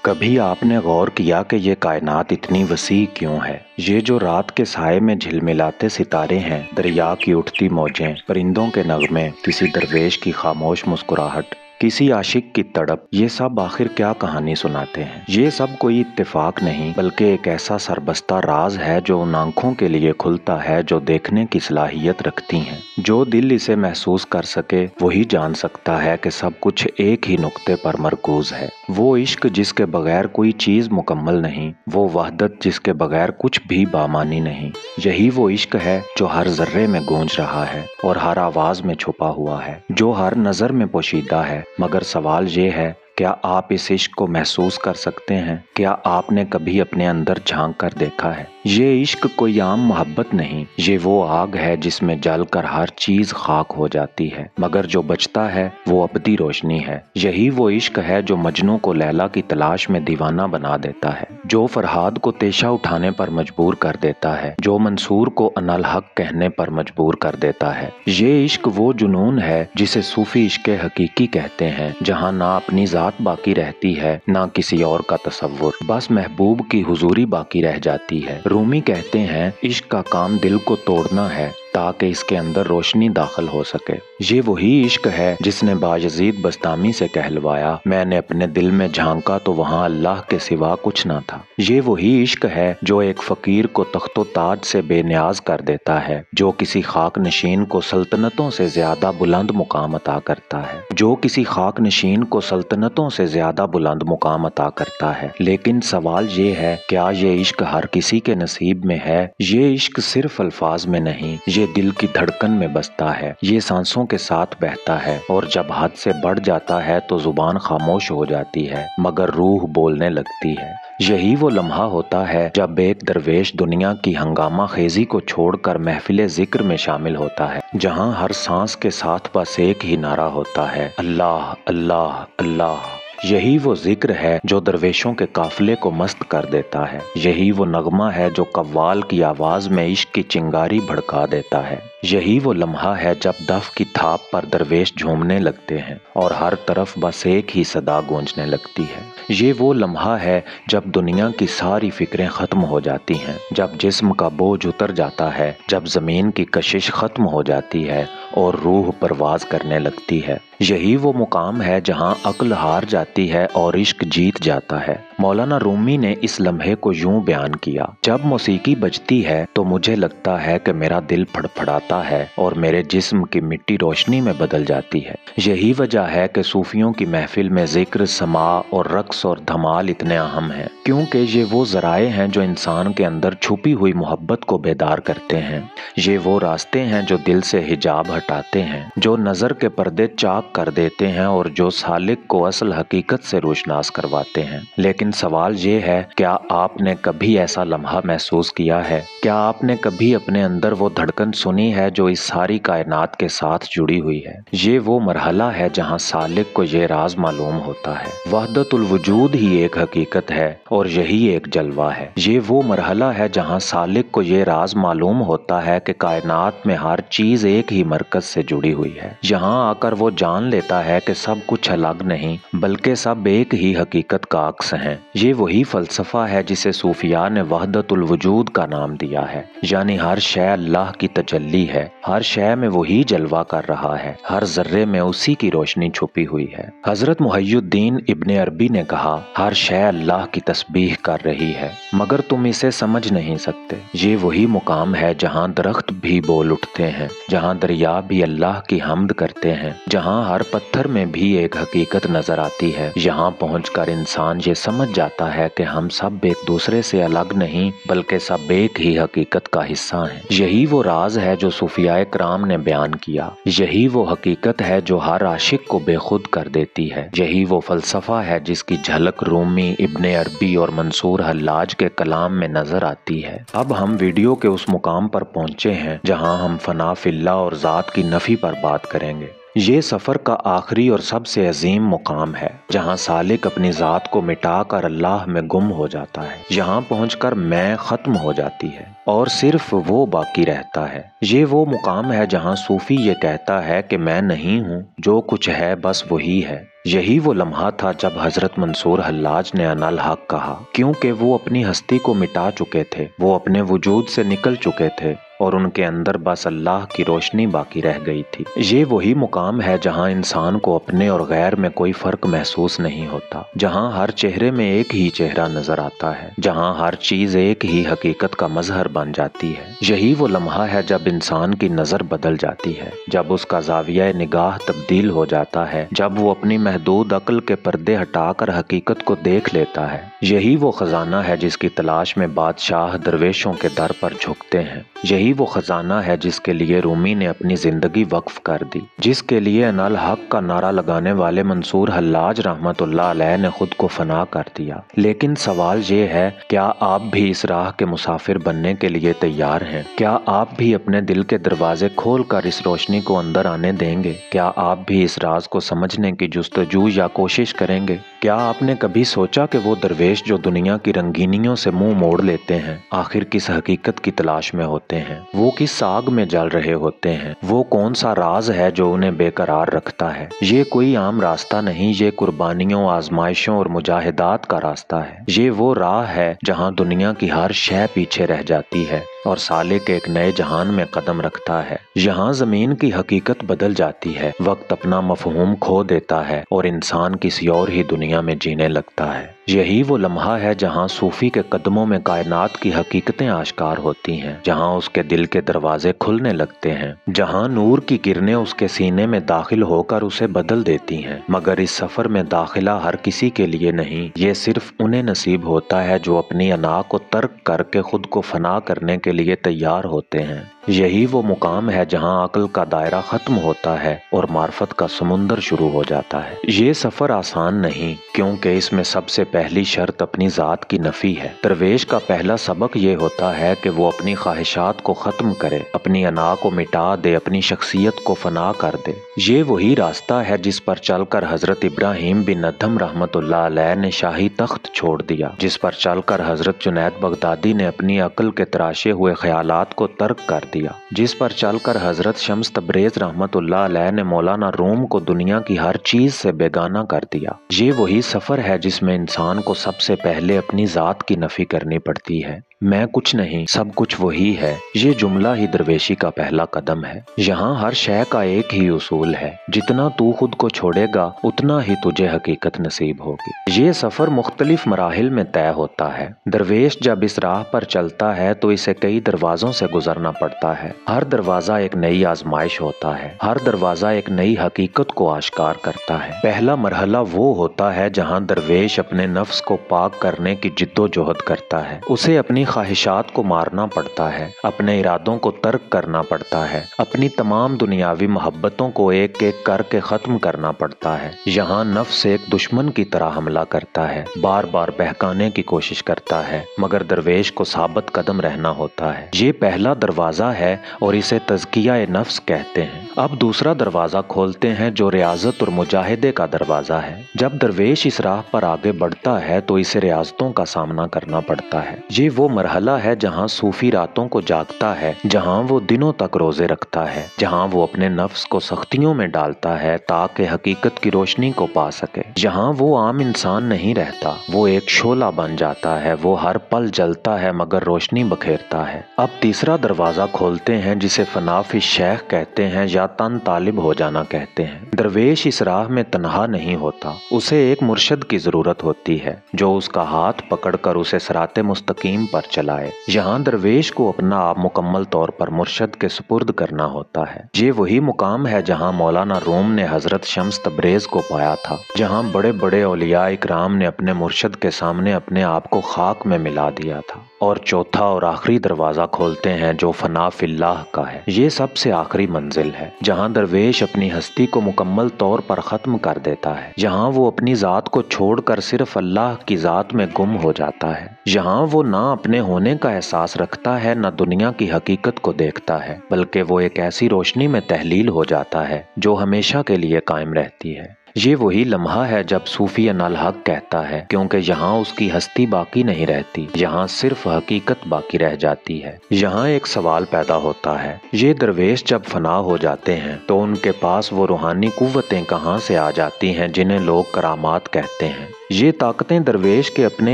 कभी आपने गौर किया कि ये कायनात इतनी वसी क्यों है? ये जो रात के साए में झिलमिलाते सितारे हैं, दरिया की उठती मौजें, परिंदों के नगमे, किसी दरवेश की खामोश मुस्कुराहट, किसी आशिक की तड़प, ये सब आखिर क्या कहानी सुनाते हैं? ये सब कोई इत्तेफाक नहीं बल्कि एक ऐसा सरबस्ता राज है जो उन आंखों के लिए खुलता है जो देखने की सलाहियत रखती हैं। जो दिल इसे महसूस कर सके वही जान सकता है कि सब कुछ एक ही नुक्ते पर मरकूज है। वो इश्क जिसके बगैर कोई चीज मुकम्मल नहीं, वो वहदत जिसके बगैर कुछ भी बामानी नहीं। यही वो इश्क है जो हर जर्रे में गूंज रहा है और हर आवाज में छुपा हुआ है, जो हर नजर में पोशीदा है। मगर सवाल ये है, क्या आप इस इश्क को महसूस कर सकते हैं? क्या आपने कभी अपने अंदर झांक कर देखा है? ये इश्क कोई आम मोहब्बत नहीं, ये वो आग है जिसमें जलकर हर चीज खाक हो जाती है, मगर जो बचता है वो अबदी रोशनी है। यही वो इश्क है जो मजनू को लैला की तलाश में दीवाना बना देता है, जो फरहाद को तेशा उठाने पर मजबूर कर देता है, जो मंसूर को अनल हक कहने पर मजबूर कर देता है। ये इश्क वो जुनून है जिसे सूफी इश्क हकीकी कहते हैं, जहाँ ना अपनी जात बाकी रहती है ना किसी और का तसव्वुर, बस महबूब की हुजूरी बाकी रह जाती है। रूमी कहते हैं, इश्क का काम दिल को तोड़ना है ताकि इसके अंदर रोशनी दाखिल हो सके। ये वही इश्क है जिसने बायजीद बस्तामी से कहलवाया, मैंने अपने दिल में झांका तो वहाँ अल्लाह के सिवा कुछ ना था। ये वही इश्क है जो एक फकीर को तख्तो ताज से बेनियाज कर देता है, जो किसी खाक नशीन को सल्तनतों से ज्यादा बुलंद मुकाम अता करता है, जो किसी खाक नशीन को सल्तनतों से ज्यादा बुलंद मुकाम अता करता है। लेकिन सवाल ये है, क्या ये इश्क हर किसी के नसीब में है? ये इश्क सिर्फ अल्फाज में नहीं, ये दिल की धड़कन में बसता है, ये सांसों के साथ बहता है, और जब हद से बढ़ जाता है तो जुबान खामोश हो जाती है मगर रूह बोलने लगती है। यही वो लम्हा होता है जब एक दरवेश दुनिया की हंगामा खेजी को छोड़कर महफिले जिक्र में शामिल होता है, जहां हर सांस के साथ बस एक ही नारा होता है, अल्लाह अल्लाह अल्लाह। यही वो जिक्र है जो दरवेशों के काफिले को मस्त कर देता है। यही वो नगमा है जो कव्वाल की आवाज में इश्क की चिंगारी भड़का देता है। यही वो लम्हा है जब दफ की थाप पर दरवेश झूमने लगते हैं और हर तरफ बस एक ही सदा गूंजने लगती है। ये वो लम्हा है जब दुनिया की सारी फिक्रें खत्म हो जाती हैं, जब जिस्म का बोझ उतर जाता है, जब जमीन की कशिश खत्म हो जाती है और रूह परवाज करने लगती है। यही वो मुकाम है जहां अक्ल हार जाती है और इश्क जीत जाता है। मौलाना रूमी ने इस लम्हे को यूं बयान किया, जब मौसीकी बजती है तो मुझे लगता है कि मेरा दिल फड़फड़ाता है और मेरे जिस्म की मिट्टी रोशनी में बदल जाती है। यही वजह है कि सूफियों की महफिल में जिक्र, समा और रक्स और धमाल इतने अहम हैं, क्योंकि ये वो जराए हैं जो इंसान के अंदर छुपी हुई मोहब्बत को बेदार करते हैं। ये वो रास्ते हैं जो दिल से हिजाब हटाते हैं, जो नजर के पर्दे चाक कर देते हैं और जो सालिक को असल हकीकत से रोशनास करवाते हैं। लेकिन सवाल ये है, क्या आपने कभी ऐसा लम्हा महसूस किया है? क्या आपने कभी अपने अंदर वो धड़कन सुनी है जो इस सारी कायनात के साथ जुड़ी हुई है? ये वो मरहला है जहाँ सालिक को ये राज मालूम होता है, वहदतुल वजूद ही एक हकीकत है और यही एक जलवा है। ये वो मरहला है जहाँ सालिक को ये राज मालूम होता है कि कायनात में हर चीज एक ही मरकज से जुड़ी हुई है। यहाँ आकर वो जान लेता है कि सब कुछ अलग नहीं बल्कि सब एक ही हकीकत का अक्स हैं। ये वही फलसफा है जिसे सूफिया ने वहदतुल वजूद का नाम दिया है, यानी हर शय अल्लाह की तजल्ली है, हर शय में वही जलवा कर रहा है, हर जर्रे में उसी की रोशनी छुपी हुई है। हजरत मुहय्यिद्दीन इब्ने अरबी ने कहा, हर शय अल्लाह की तस्बीह कर रही है मगर तुम इसे समझ नहीं सकते। ये वही मुकाम है जहाँ दरख्त भी बोल उठते हैं, जहाँ दरिया भी अल्लाह की हम्द करते हैं, जहाँ हर पत्थर में भी एक हकीकत नजर आती है। यहाँ पहुंचकर इंसान ये समझ जाता है कि हम सब एक दूसरे से अलग नहीं बल्कि सब एक ही हकीकत का हिस्सा हैं। यही वो राज है जो सूफियाए कराम ने बयान किया। यही वो हकीकत है जो हर आशिक को बेखुद कर देती है। यही वो फलसफा है जिसकी झलक रूमी, इब्ने अरबी और मंसूर हल्लाज के कलाम में नजर आती है। अब हम वीडियो के उस मुकाम पर पहुंचे हैं जहां हम फना फिल्ला और जात की नफी पर बात करेंगे। ये सफ़र का आखिरी और सबसे अजीम मुकाम है जहाँ सालिक अपनी ज़ात को मिटाकर अल्लाह में गुम हो जाता है। यहाँ पहुंचकर मैं ख़त्म हो जाती है और सिर्फ वो बाकी रहता है। ये वो मुकाम है जहाँ सूफी ये कहता है कि मैं नहीं हूँ, जो कुछ है बस वही है। यही वो लम्हा था जब हजरत मंसूर हल्लाज ने अनल हक कहा, क्योंकि वो अपनी हस्ती को मिटा चुके थे, वो अपने वजूद से निकल चुके थे और उनके अंदर बस अल्लाह की रोशनी बाकी रह गई थी। ये वही मुकाम है जहाँ इंसान को अपने और गैर में कोई फर्क महसूस नहीं होता, जहाँ हर चेहरे में एक ही चेहरा नजर आता है, जहाँ हर चीज एक ही हकीकत का मजहर बन जाती है। यही वो लम्हा है जब इंसान की नजर बदल जाती है, जब उसका ज़ाविया निगाह तब्दील हो जाता है, जब वो अपनी महदूद अक्ल के पर्दे हटाकर हकीकत को देख लेता है। यही वो खजाना है जिसकी तलाश में बादशाह दरवेशों के दर पर झुकते हैं। यही वो खजाना है जिसके लिए रूमी ने अपनी जिंदगी वक्फ कर दी, जिसके लिए अनल हक का नारा लगाने वाले मंसूर हल्लाज रहमतुल्लाह अलैह ने खुद को फना कर दिया। लेकिन सवाल ये है, क्या आप भी इस राह के मुसाफिर बनने के लिए तैयार हैं? क्या आप भी अपने दिल के दरवाजे खोल कर इस रोशनी को अंदर आने देंगे? क्या आप भी इस राज को समझने की जुस्तजू या कोशिश करेंगे? क्या आपने कभी सोचा कि वो दरवेश जो दुनिया की रंगीनियों से मुंह मोड़ लेते हैं, आखिर किस हकीकत की तलाश में होते हैं? वो किस आग में जल रहे होते हैं? वो कौन सा राज है जो उन्हें बेकरार रखता है? ये कोई आम रास्ता नहीं, ये कुर्बानियों, आजमाइशों और मुजाहिदात का रास्ता है। ये वो राह है जहाँ दुनिया की हर शय पीछे रह जाती है और साले के एक नए जहान में कदम रखता है। यहाँ जमीन की हकीकत बदल जाती है, वक्त अपना मफहूम खो देता है और इंसान किसी और ही दुनिया में जीने लगता है। यही वो लम्हा है जहाँ सूफी के कदमों में कायनात की हकीकतें आश्कार होती हैं, जहाँ उसके दिल के दरवाजे खुलने लगते हैं, जहाँ नूर की किरणें उसके सीने में दाखिल होकर उसे बदल देती हैं। मगर इस सफर में दाखिला हर किसी के लिए नहीं, ये सिर्फ उन्हें नसीब होता है जो अपनी अना को तर्क करके खुद को फना करने के लिए तैयार होते हैं। यही वो मुकाम है जहाँ अक्ल का दायरा खत्म होता है और मार्फत का समुंदर शुरू हो जाता है। ये सफर आसान नहीं, क्योंकि इसमें सबसे पहली शर्त अपनी जात की नफी है। दरवेश का पहला सबक ये होता है कि वो अपनी ख्वाहिशात को खत्म करे, अपनी अना को मिटा दे, अपनी शख्सियत को फना कर दे। ये वही रास्ता है जिस पर चलकर हजरत इब्राहिम बिन अदहम रहमतुल्लाह अलैह ने शाही तख्त छोड़ दिया, जिस पर चलकर हजरत जुनैद बगदादी ने अपनी अक्ल के तराशे हुए ख्यालात को तर्क कर दिया, जिस पर चलकर हजरत शम्स तब्रेज रहमतुल्लाह अलैह ने मौलाना रूम को दुनिया की हर चीज से बेगाना कर दिया। ये वही सफर है जिसमें इंसान को सबसे पहले अपनी जात की नफी करनी पड़ती है। मैं कुछ नहीं, सब कुछ वही है। ये जुमला ही दरवेशी का पहला कदम है। यहाँ हर शय का एक ही उसूल है, जितना तू खुद को छोड़ेगा उतना ही तुझे हकीकत नसीब होगी। ये सफर मुख्तलिफ मराहिल में तय होता है। दरवेश जब इस राह पर चलता है तो इसे कई दरवाजों से गुजरना पड़ता है। हर दरवाजा एक नई आजमाइश होता है, हर दरवाजा एक नई हकीकत को आश्कार करता है। पहला मरहला वो होता है जहाँ दरवेश अपने नफ्स को पाक करने की जिद्दोजहद करता है। उसे अपनी ख्वाहिशात को मारना पड़ता है, अपने इरादों को तर्क करना पड़ता है, अपनी तमाम दुनियावी मोहब्बतों को एक एक करके खत्म करना पड़ता है। यहाँ नफ्स एक दुश्मन की तरह हमला करता है, बार बार बहकाने की कोशिश करता है, मगर दरवेश को साबित कदम रहना होता है। ये पहला दरवाजा है और इसे तज़किया नफ्स कहते हैं। अब दूसरा दरवाजा खोलते हैं जो रियाजत और मुजाहिदे का दरवाजा है। जब दरवेश इस राह पर आगे बढ़ता है तो इसे रियाजतों का सामना करना पड़ता है। ये वो मरहला है जहाँ सूफी रातों को जागता है, जहाँ वो दिनों तक रोजे रखता है, जहाँ वो अपने नफ्स को सख्तियों में डालता है ताकि हकीकत की रोशनी को पा सके। जहाँ वो आम इंसान नहीं रहता, वो एक शोला बन जाता है। वो हर पल जलता है मगर रोशनी बखेरता है। अब तीसरा दरवाजा खोलते हैं जिसे फनाफी शेख कहते हैं या तन तालिब हो जाना कहते हैं। दरवेश इस राह में तन्हा नहीं होता, उसे एक मुर्शद की जरूरत होती है जो उसका हाथ पकड़कर उसे सराते मुस्तकीम पर चलाए। यहाँ दरवेश को अपना आप मुकम्मल तौर पर मुर्शद के सुपुर्द करना होता है। ये वही मुकाम है जहाँ मौलाना रूम ने हजरत शम्स तब्रेज को पाया था, जहाँ बड़े बड़े औलिया इकराम ने अपने मुर्शद के सामने अपने आप को खाक में मिला दिया था। और चौथा और आखिरी दरवाजा खोलते हैं जो फना फिल्लाह का है। ये सबसे आखिरी मंजिल है जहाँ दरवेश अपनी हस्ती को मुकम्मल तौर पर खत्म कर देता है। यहाँ वो अपनी जात को छोड़कर सिर्फ अल्लाह की जात में गुम हो जाता है। यहाँ वो ना अपने होने का एहसास रखता है, न दुनिया की हकीकत को देखता है, बल्कि वो एक ऐसी रोशनी में तहलील हो जाता है जो हमेशा के लिए कायम रहती है। یہ وہی لمحہ ہے جب صوفی انالحق کہتا ہے کیونکہ یہاں اس کی ہستی باقی نہیں رہتی، یہاں صرف حقیقت باقی رہ جاتی ہے۔ یہاں ایک سوال پیدا ہوتا ہے، یہ درویش جب فنا ہو جاتے ہیں تو ان کے پاس وہ روحانی قوتیں کہاں سے آ جاتی ہیں جنہیں لوگ کرامات کہتے ہیں؟ یہ طاقتیں درویش کے اپنے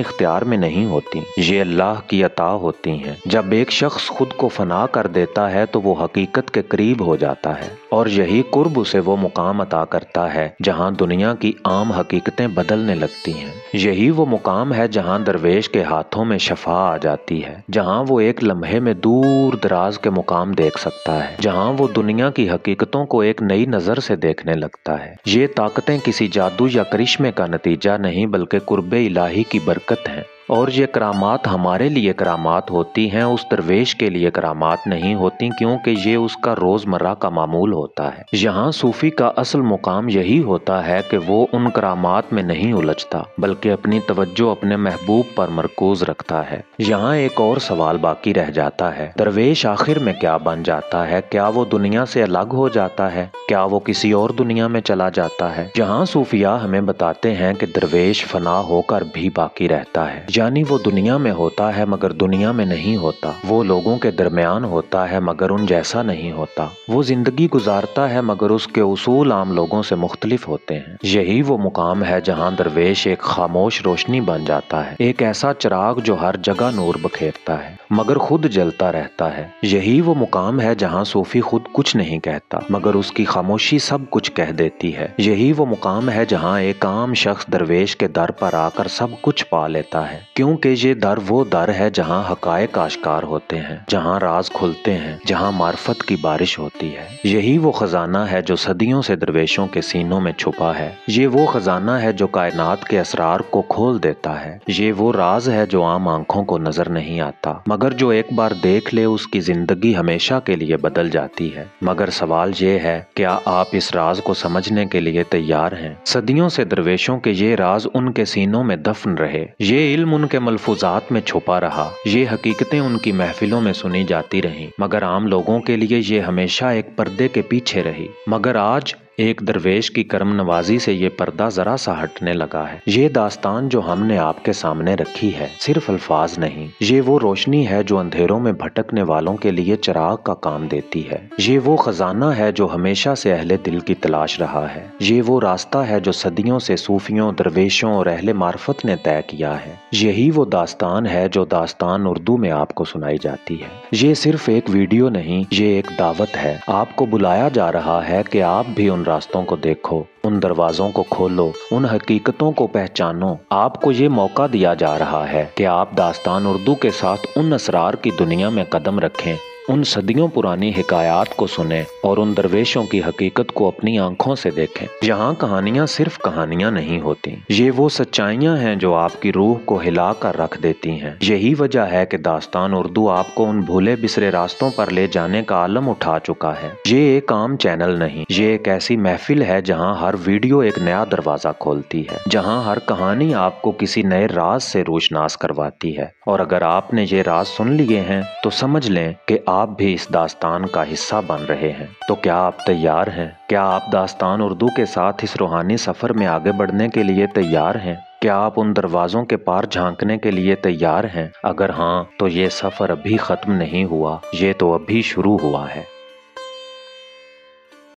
اختیار میں نہیں ہوتی، یہ اللہ کی عطا ہوتی ہیں۔ جب ایک شخص خود کو فنا کر دیتا ہے تو وہ حقیقت کے قریب ہو جاتا ہے، اور یہی قرب اسے وہ مقام عطا کرتا ہے جہاں دنیا کی عام حقیقتیں بدلنے لگتی ہیں۔ یہی وہ مقام ہے جہاں درویش کے ہاتھوں میں شفا آ جاتی ہے، جہاں وہ ایک لمحے میں دور دراز کے مقام دیکھ سکتا ہے، جہاں وہ دنیا کی حقیقتوں کو ایک نئی نظر سے دیکھنے لگتا ہے۔ یہ طاقتیں کسی جادو یا کرشمے کا نتیجہ نہیں بلکہ قرب الہی کی برکت ہیں، اور یہ کرامات ہمارے لیے کرامات ہوتی ہیں، اس درویش کے لیے کرامات نہیں ہوتی، کیونکہ یہ اس کا روزمرہ کا معمول ہوتا ہے۔ یہاں صوفی کا اصل مقام یہی ہوتا ہے کہ وہ ان کرامات میں نہیں الجھتا بلکہ اپنی توجہ اپنے محبوب پر مرکوز رکھتا ہے۔ یہاں ایک اور سوال باقی رہ جاتا ہے، درویش آخر میں کیا بن جاتا ہے؟ کیا وہ دنیا سے الگ ہو جاتا ہے؟ کیا وہ کسی اور دنیا میں چلا جاتا ہے؟ یہاں صوفیاء ہمیں بتاتے ہیں کہ درویش فنا ہو کر بھی باقی رہتا ہے، یعنی وہ دنیا میں ہوتا ہے مگر دنیا میں نہیں ہوتا، وہ لوگوں کے درمیان ہوتا ہے مگر ان جیسا نہیں ہوتا، وہ زندگی گزارتا ہے مگر اس کے اصول عام لوگوں سے مختلف ہوتے ہیں۔ یہی وہ مقام ہے جہاں درویش ایک خاموش روشنی بن جاتا ہے، ایک ایسا چراغ جو ہر جگہ نور بکھیرتا ہے مگر خود جلتا رہتا ہے۔ یہی وہ مقام ہے جہاں صوفی خود کچھ نہیں کہتا مگر اس کی خاموشی سب کچھ کہہ دیتی ہے۔ یہی وہ مقام ہے جہاں ایک عام شخص درویش کے در پر آ کر سب کچھ پا لیتا ہے، کیونکہ یہ در وہ در ہے جہاں حقائق آشکار ہوتے ہیں، جہاں راز کھلتے ہیں، جہاں معرفت کی بارش ہوتی ہے۔ یہی وہ خزانہ ہے جو صدیوں سے درویشوں کے سینوں میں چھپا ہے، یہ وہ خزانہ ہے جو کائنات کے اسرار کو کھول دیتا ہے، یہ وہ راز ہے جو عام آنکھوں کو نظر نہیں آتا مگر جو ایک بار دیکھ لے اس کی زندگی ہمیشہ کے لیے بدل جاتی ہے۔ مگر سوال یہ ہے، کیا آپ اس راز کو سمجھنے کے لیے تیار ہیں؟ صدیوں سے درویشوں کے یہ راز ان کے سینوں میں دفن رہے، یہ علم ان کے ملفوظات میں چھپا رہا، یہ حقیقتیں ان کی محفلوں میں سنی جاتی رہیں مگر عام لوگوں کے لیے یہ ہمیشہ ایک پردے کے پیچھے رہی۔ مگر آج ایک درویش کی کرم نوازی سے یہ پردہ ذرا سا ہٹنے لگا ہے۔ یہ داستان جو ہم نے آپ کے سامنے رکھی ہے صرف الفاظ نہیں، یہ وہ روشنی ہے جو اندھیروں میں بھٹکنے والوں کے لیے چراغ کا کام دیتی ہے، یہ وہ خزانہ ہے جو ہمیشہ سے اہل دل کی تلاش رہا ہے، یہ وہ راستہ ہے جو صدیوں سے صوفیوں، درویشوں اور اہل معرفت نے طے کیا ہے، یہی وہ داستان ہے جو داستان اردو میں آپ کو سنائی جاتی ہے۔ یہ صرف ایک ویڈیو نہیں، یہ ایک دعوت ہے، آپ کو بلایا جا رہا ہے کہ آپ بھی ان راستوں کو دیکھو، ان دروازوں کو کھولو، ان حقیقتوں کو پہچانو۔ آپ کو یہ موقع دیا جا رہا ہے کہ آپ داستان اردو کے ساتھ ان اسرار کی دنیا میں قدم رکھیں، ان صدیوں پرانی حکایات کو سنیں اور ان درویشوں کی حقیقت کو اپنی آنکھوں سے دیکھیں۔ یہاں کہانیاں صرف کہانیاں نہیں ہوتی، یہ وہ سچائیاں ہیں جو آپ کی روح کو ہلا کر رکھ دیتی ہیں۔ یہی وجہ ہے کہ داستان اردو آپ کو ان بھولے بسرے راستوں پر لے جانے کا علم اٹھا چکا ہے۔ یہ ایک عام چینل نہیں، یہ ایک ایسی محفل ہے جہاں ہر ویڈیو ایک نیا دروازہ کھولتی ہے، جہاں ہر کہانی آپ کو کسی نئے راز سے روشناس کرواتی ہے، اور اگر آپ نے یہ راز سن لیے ہیں تو سمجھ لیں کہ آپ بھی اس داستان کا حصہ بن رہے ہیں۔ تو کیا آپ تیار ہیں؟ کیا آپ داستان اردو کے ساتھ اس روحانی سفر میں آگے بڑھنے کے لیے تیار ہیں؟ کیا آپ ان دروازوں کے پار جھانکنے کے لیے تیار ہیں؟ اگر ہاں تو یہ سفر ابھی ختم نہیں ہوا، یہ تو ابھی شروع ہوا ہے۔